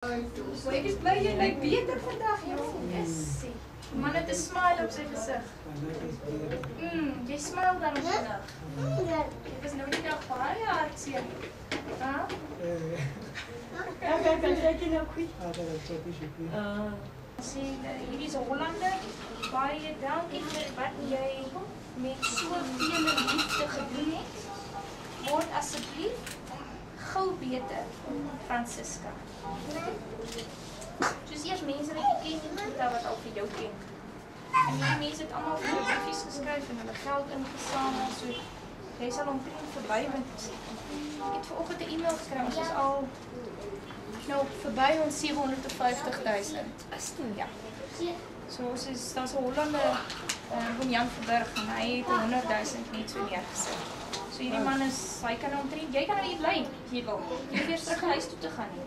So ek is bly jy lyk beter vandag, jong. Yes. Man het 'n smile op sy gesig. Jy smile dan vandag. Dit was nou die dag baie hartseer. Ha? Kijk je nou goed? Sien, hierdie is Hollander. Baie dankie vir wat jy met soveel liefde gedoen het. Word asseblief gou beter, Francisca. Soos eers mense wat jy ken, nie wat al vir jou ken. En die mense het allemaal vir briefies geskryf en hulle geld ingesamel, so jy sal omtrent verby met gesê. Ek het vanoggend 'n e-mail geskryf, ons is al nou verby ons 750.000. Ja. So ons is, daar is 'n Hollander van Jan Verburg en hy het 100.000 net so neergesit. So hierdie man is, hy kan omtrent, jy kan nou hier bly, jy wil. Jy hoef eers terug huis toe te gaan nie.